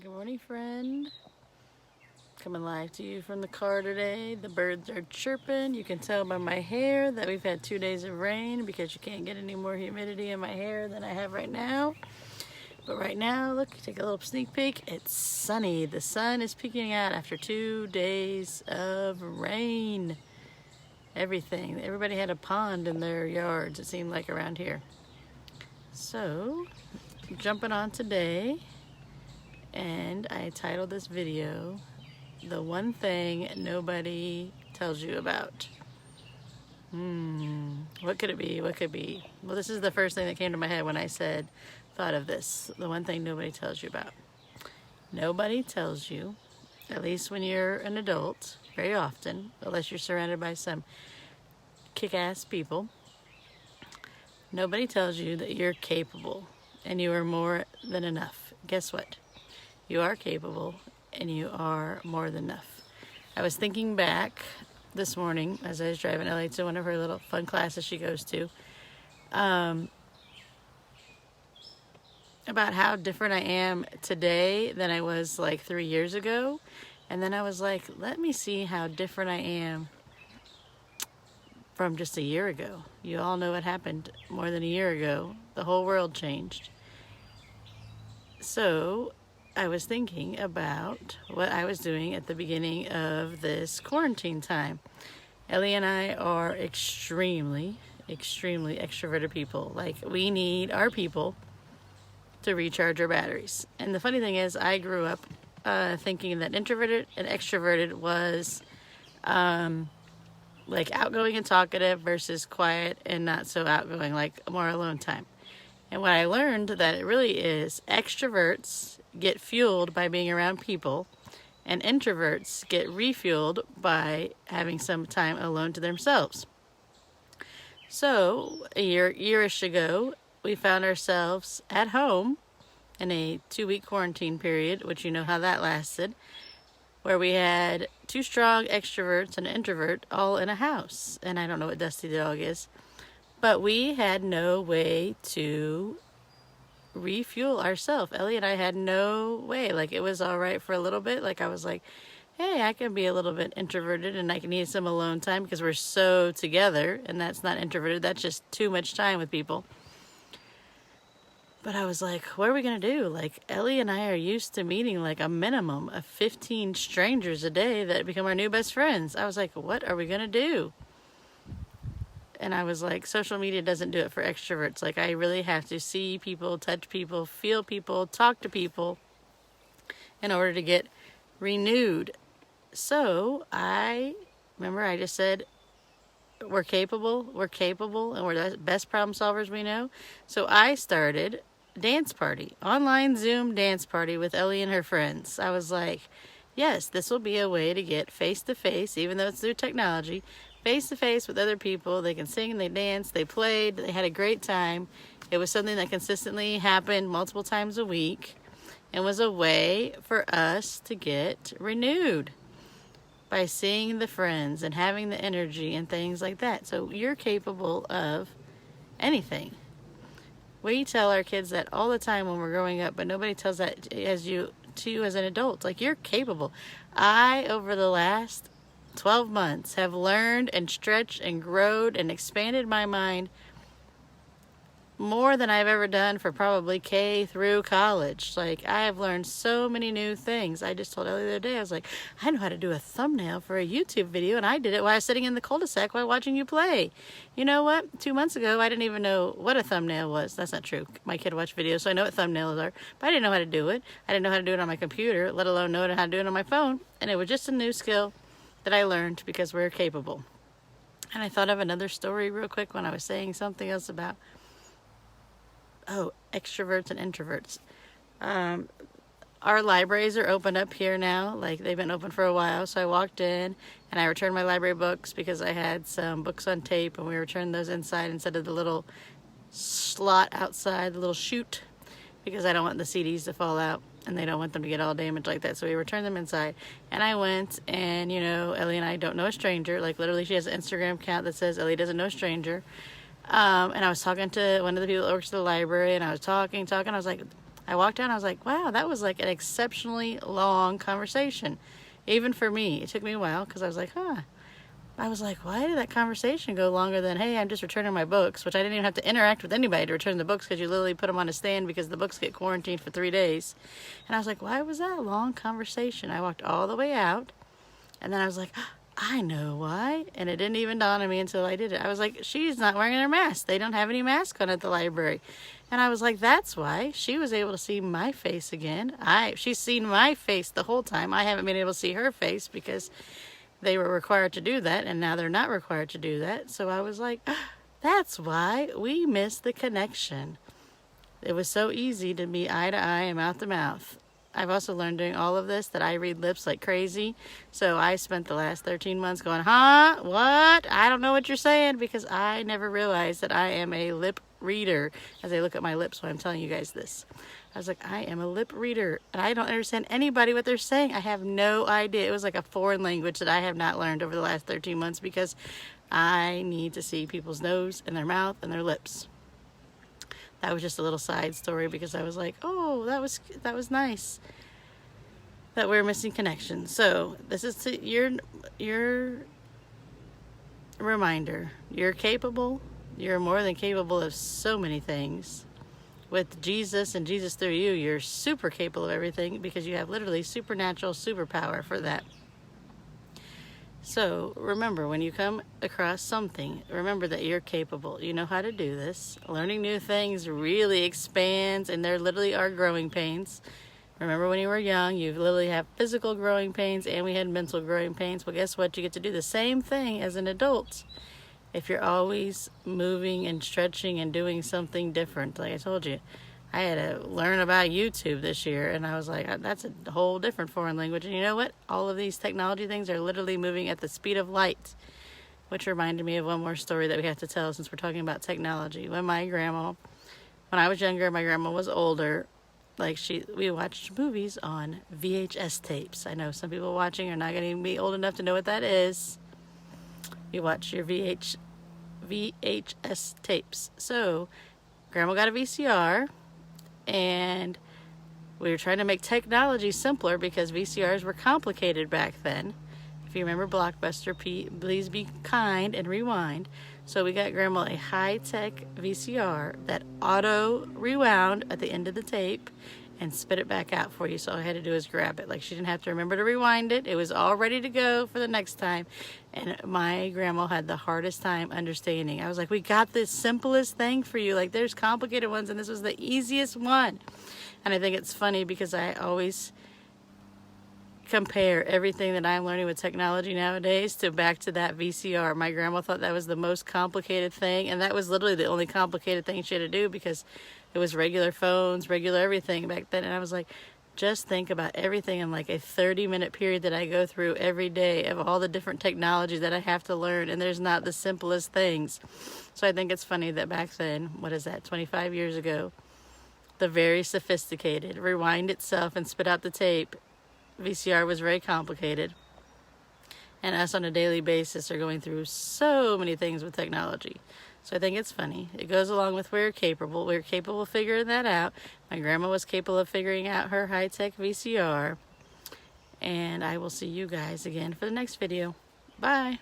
Good morning, friend. Coming live to you from the car today. The birds are chirping. You can tell by my hair that we've had 2 days of rain because you can't get any more humidity in my hair than I have right now. But right now, look, take a little sneak peek. It's sunny. The sun is peeking out after 2 days of rain. Everybody had a pond in their yards, it seemed like, around here. So, jumping on today, and I titled this video, "The One Thing Nobody Tells You About." What could it be? What could it be? Well, this is the first thing that came to my head when I thought of this. The one thing nobody tells you about. Nobody tells you, at least when you're an adult, very often, unless you're surrounded by some kick-ass people, nobody tells you that you're capable and you are more than enough. Guess what? You are capable and you are more than enough. I was thinking back this morning as I was driving Ellie to one of her little fun classes she goes to, about how different I am today than I was like 3 years ago. And then I was like, let me see how different I am from just a year ago. You all know what happened more than a year ago. The whole world changed. So I was thinking about what I was doing at the beginning of this quarantine time. Ellie and I are extremely extroverted people. Like, we need our people to recharge our batteries. And the funny thing is, I grew up thinking that introverted and extroverted was like outgoing and talkative versus quiet and not so outgoing, like more alone time. And what I learned that it really is, extroverts get fueled by being around people, and introverts get refueled by having some time alone to themselves. So a year-ish ago, we found ourselves at home in a 2-week quarantine period, which you know how that lasted, where we had 2 strong extroverts and an introvert all in a house. And I don't know what Dusty the dog is, but we had no way to refuel ourselves. Ellie and I had no way. Like, it was all right for a little bit. Like, I was like, hey, I can be a little bit introverted and I can need some alone time because we're so together, and that's not introverted. That's just too much time with people. But I was like, what are we going to do? Like, Ellie and I are used to meeting like a minimum of 15 strangers a day that become our new best friends. I was like, what are we going to do? And I was like, social media doesn't do it for extroverts. Like, I really have to see people, touch people, feel people, talk to people in order to get renewed. So I just said, we're capable, and we're the best problem solvers we know. So I started dance party, online Zoom dance party with Ellie and her friends. I was like, yes, this will be a way to get face-to-face, even though it's through technology, face-to-face with other people. They can sing, they danced, they played, they had a great time. It was something that consistently happened multiple times a week and was a way for us to get renewed by seeing the friends and having the energy and things like that. So you're capable of anything. We tell our kids that all the time when we're growing up, but nobody tells that to you as an adult. Like, you're capable. I, over the last 12 months, have learned and stretched and grown and expanded my mind more than I've ever done for probably K through college. Like, I have learned so many new things. I just told Ellie the other day, I was like, I know how to do a thumbnail for a YouTube video, and I did it while I was sitting in the cul-de-sac while watching you play. You know what? 2 months ago, I didn't even know what a thumbnail was. That's not true. My kid watched videos, so I know what thumbnails are, but I didn't know how to do it. I didn't know how to do it on my computer, let alone know how to do it on my phone. And it was just a new skill that I learned because we're capable. And I thought of another story real quick when I was saying something else about extroverts and introverts. Our libraries are open up here now. Like, they've been open for a while. So I walked in and I returned my library books because I had some books on tape, and we returned those inside instead of the little slot outside, the little chute, because I don't want the CDs to fall out and they don't want them to get all damaged like that. So we returned them inside. And I went, and Ellie and I don't know a stranger. Like, literally, she has an Instagram account that says Ellie doesn't know a stranger. And I was talking to one of the people that works at the library, and I was talking. I was like, I walked down, I was like, wow, that was like an exceptionally long conversation. Even for me, it took me a while because I was like, I was like, why did that conversation go longer than, hey, I'm just returning my books, which I didn't even have to interact with anybody to return the books because you literally put them on a stand because the books get quarantined for 3 days. And I was like, why was that a long conversation? I walked all the way out, and then I was like, I know why. And it didn't even dawn on me until I did it. I was like, she's not wearing their mask. They don't have any mask on at the library. And I was like, that's why. She was able to see my face again. She's seen my face the whole time. I haven't been able to see her face because they were required to do that, and now they're not required to do that. So I was like, that's why we missed the connection. It was so easy to be eye to eye and mouth to mouth. I've also learned during all of this that I read lips like crazy. So I spent the last 13 months going, huh? What? I don't know what you're saying, because I never realized that I am a lip reader as I look at my lips when I'm telling you guys this. I was like, I am a lip reader, and I don't understand anybody what they're saying. I have no idea. It was like a foreign language that I have not learned over the last 13 months because I need to see people's nose and their mouth and their lips. That was just a little side story because I was like, oh, that was nice that we're missing connection. So this is your reminder. You're capable. You're more than capable of so many things. With Jesus and Jesus through you, you're super capable of everything because you have literally supernatural superpower for that. So remember, when you come across something, remember that you're capable. You know how to do this. Learning new things really expands, and there literally are growing pains. Remember when you were young, you literally have physical growing pains, and we had mental growing pains. Well, guess what? You get to do the same thing as an adult. If you're always moving and stretching and doing something different, like I told you, I had to learn about YouTube this year, and I was like, that's a whole different foreign language. And you know what? All of these technology things are literally moving at the speed of light, which reminded me of one more story that we have to tell since we're talking about technology. When I was younger, my grandma was older. We watched movies on VHS tapes. I know some people watching are not going to be old enough to know what that is. You watch your VHS tapes. So, Grandma got a VCR, and we were trying to make technology simpler because VCRs were complicated back then. If you remember Blockbuster, please be kind and rewind. So we got Grandma a high-tech VCR that auto-rewound at the end of the tape and spit it back out for you. So all I had to do is grab it. Like, she didn't have to remember to rewind it. It was all ready to go for the next time. And my grandma had the hardest time understanding. I was like, we got this simplest thing for you. Like, there's complicated ones, and this was the easiest one. And I think it's funny because I always compare everything that I'm learning with technology nowadays to back to that VCR. My grandma thought that was the most complicated thing, and that was literally the only complicated thing she had to do because it was regular phones, regular everything back then. And I was like, just think about everything in like a 30-minute period that I go through every day of all the different technology that I have to learn, and there's not the simplest things. So I think it's funny that back then, 25 years ago, the very sophisticated rewind itself and spit out the tape VCR was very complicated, and us on a daily basis are going through so many things with technology. So I think it's funny. It goes along with we're capable of figuring that out. My grandma was capable of figuring out her high-tech VCR, and I will see you guys again for the next video. Bye.